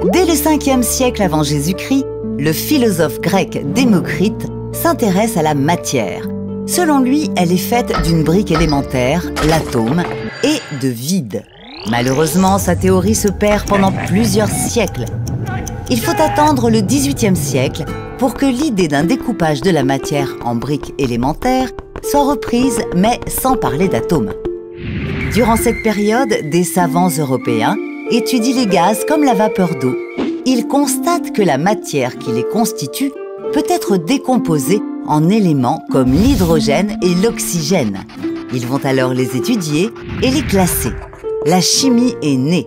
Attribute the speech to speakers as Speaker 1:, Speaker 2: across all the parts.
Speaker 1: Dès le 5e siècle avant Jésus-Christ, le philosophe grec Démocrite s'intéresse à la matière. Selon lui, elle est faite d'une brique élémentaire, l'atome, et de vide. Malheureusement, sa théorie se perd pendant plusieurs siècles. Il faut attendre le XVIIIe siècle pour que l'idée d'un découpage de la matière en briques élémentaires soit reprise, mais sans parler d'atomes. Durant cette période, des savants européens étudient les gaz comme la vapeur d'eau. Ils constatent que la matière qui les constitue peut être décomposée en éléments comme l'hydrogène et l'oxygène. Ils vont alors les étudier et les classer. La chimie est née.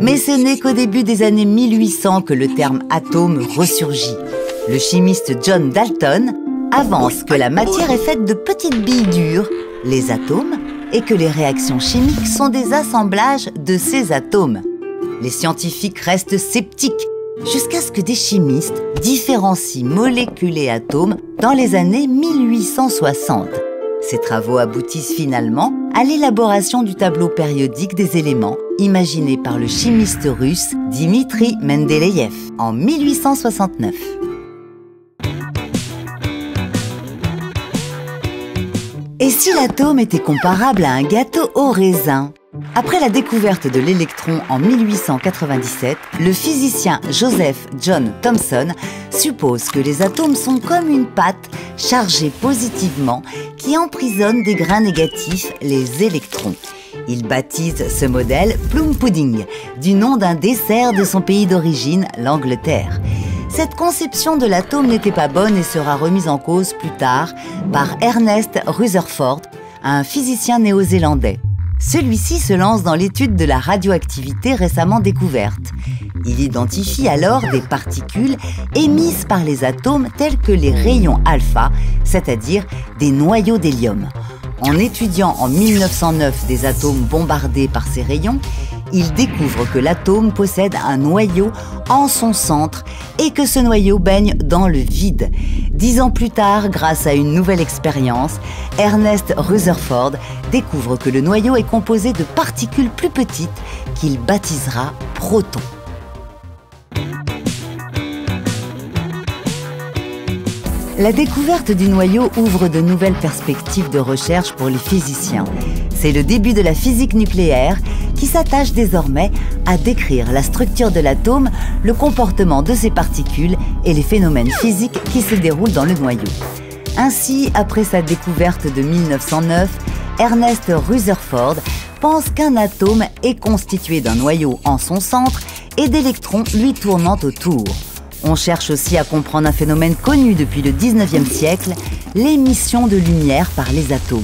Speaker 1: Mais ce n'est qu'au début des années 1800 que le terme atome ressurgit. Le chimiste John Dalton avance que la matière est faite de petites billes dures, les atomes, et que les réactions chimiques sont des assemblages de ces atomes. Les scientifiques restent sceptiques jusqu'à ce que des chimistes différencient molécules et atomes dans les années 1860. Ces travaux aboutissent finalement à l'élaboration du tableau périodique des éléments imaginé par le chimiste russe Dmitri Mendeleïev en 1869. Et si l'atome était comparable à un gâteau au raisin? Après la découverte de l'électron en 1897, le physicien Joseph John Thomson suppose que les atomes sont comme une pâte chargée positivement qui emprisonne des grains négatifs, les électrons. Il baptise ce modèle Plum Pudding, du nom d'un dessert de son pays d'origine, l'Angleterre. Cette conception de l'atome n'était pas bonne et sera remise en cause plus tard par Ernest Rutherford, un physicien néo-zélandais. Celui-ci se lance dans l'étude de la radioactivité récemment découverte. Il identifie alors des particules émises par les atomes tels que les rayons alpha, c'est-à-dire des noyaux d'hélium. En étudiant en 1909 des atomes bombardés par ces rayons, il découvre que l'atome possède un noyau en son centre et que ce noyau baigne dans le vide. 10 ans plus tard, grâce à une nouvelle expérience, Ernest Rutherford découvre que le noyau est composé de particules plus petites qu'il baptisera protons. La découverte du noyau ouvre de nouvelles perspectives de recherche pour les physiciens. C'est le début de la physique nucléaire qui s'attache désormais à décrire la structure de l'atome, le comportement de ses particules et les phénomènes physiques qui se déroulent dans le noyau. Ainsi, après sa découverte de 1909, Ernest Rutherford pense qu'un atome est constitué d'un noyau en son centre et d'électrons lui tournant autour. On cherche aussi à comprendre un phénomène connu depuis le 19e siècle, l'émission de lumière par les atomes.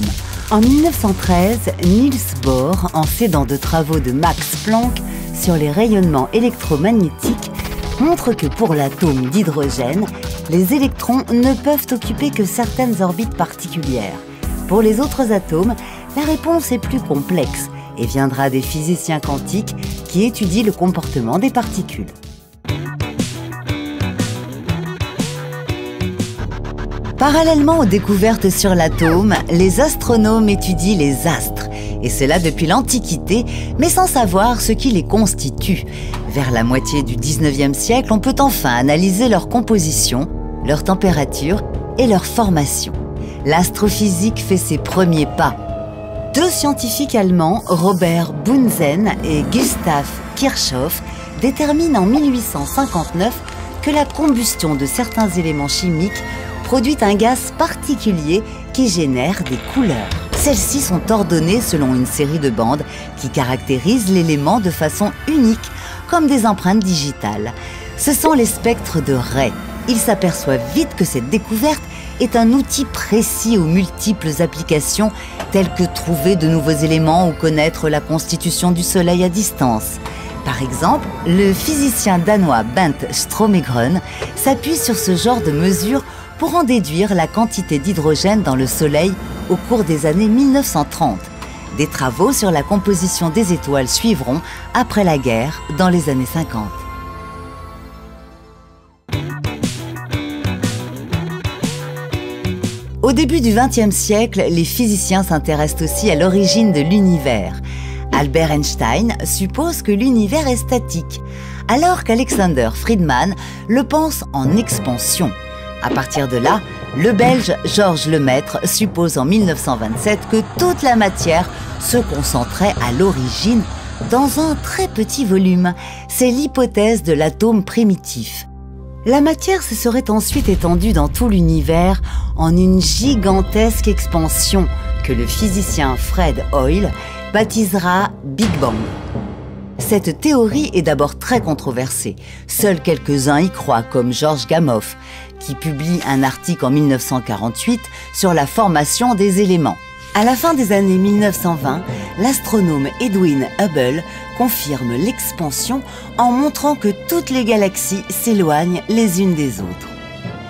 Speaker 1: En 1913, Niels Bohr, en s'aidant de travaux de Max Planck sur les rayonnements électromagnétiques, montre que pour l'atome d'hydrogène, les électrons ne peuvent occuper que certaines orbites particulières. Pour les autres atomes, la réponse est plus complexe et viendra des physiciens quantiques qui étudient le comportement des particules. Parallèlement aux découvertes sur l'atome, les astronomes étudient les astres, et cela depuis l'Antiquité, mais sans savoir ce qui les constitue. Vers la moitié du 19e siècle, on peut enfin analyser leur composition, leur température et leur formation. L'astrophysique fait ses premiers pas. Deux scientifiques allemands, Robert Bunsen et Gustav Kirchhoff, déterminent en 1859 que la combustion de certains éléments chimiques produit un gaz particulier qui génère des couleurs. Celles-ci sont ordonnées selon une série de bandes qui caractérisent l'élément de façon unique, comme des empreintes digitales. Ce sont les spectres de Ray. Ils s'aperçoivent vite que cette découverte est un outil précis aux multiples applications, telles que trouver de nouveaux éléments ou connaître la constitution du Soleil à distance. Par exemple, le physicien danois Bent Strömgren s'appuie sur ce genre de mesures pour en déduire la quantité d'hydrogène dans le Soleil au cours des années 1930. Des travaux sur la composition des étoiles suivront après la guerre, dans les années 50. Au début du XXe siècle, les physiciens s'intéressent aussi à l'origine de l'univers. Albert Einstein suppose que l'univers est statique. alors qu'Alexander Friedman le pense en expansion. À partir de là, le Belge Georges Lemaître suppose en 1927 que toute la matière se concentrait à l'origine dans un très petit volume. C'est l'hypothèse de l'atome primitif. La matière se serait ensuite étendue dans tout l'univers en une gigantesque expansion que le physicien Fred Hoyle baptisera Big Bang. Cette théorie est d'abord très controversée. Seuls quelques-uns y croient, comme Georges Gamow, qui publie un article en 1948 sur la formation des éléments. À la fin des années 1920, l'astronome Edwin Hubble confirme l'expansion en montrant que toutes les galaxies s'éloignent les unes des autres.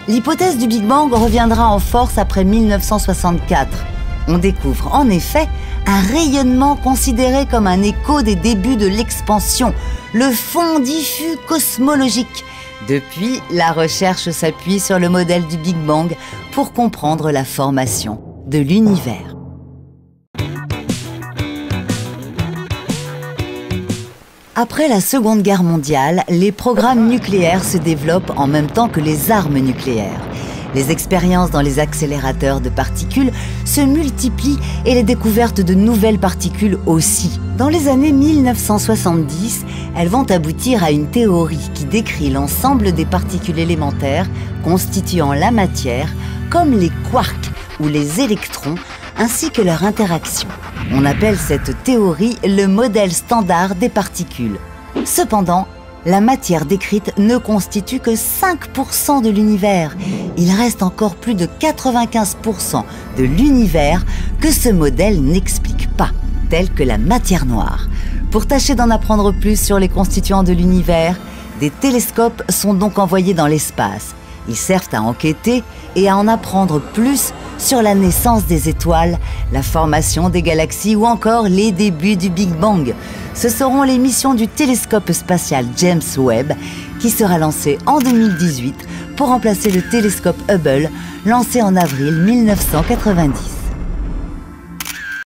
Speaker 1: L'hypothèse du Big Bang reviendra en force après 1964. On découvre en effet un rayonnement considéré comme un écho des débuts de l'expansion, le fond diffus cosmologique. Depuis, la recherche s'appuie sur le modèle du Big Bang pour comprendre la formation de l'univers. Après la Seconde Guerre mondiale, les programmes nucléaires se développent en même temps que les armes nucléaires. Les expériences dans les accélérateurs de particules se multiplient et les découvertes de nouvelles particules aussi. Dans les années 1970, elles vont aboutir à une théorie qui décrit l'ensemble des particules élémentaires constituant la matière, comme les quarks ou les électrons, ainsi que leur interaction. On appelle cette théorie le modèle standard des particules. Cependant, la matière décrite ne constitue que 5% de l'univers. Il reste encore plus de 95% de l'univers que ce modèle n'explique pas, tel que la matière noire. Pour tâcher d'en apprendre plus sur les constituants de l'univers, des télescopes sont donc envoyés dans l'espace. Ils servent à enquêter et à en apprendre plus sur la naissance des étoiles, la formation des galaxies ou encore les débuts du Big Bang. Ce seront les missions du télescope spatial James Webb qui sera lancé en 2018 pour remplacer le télescope Hubble lancé en avril 1990.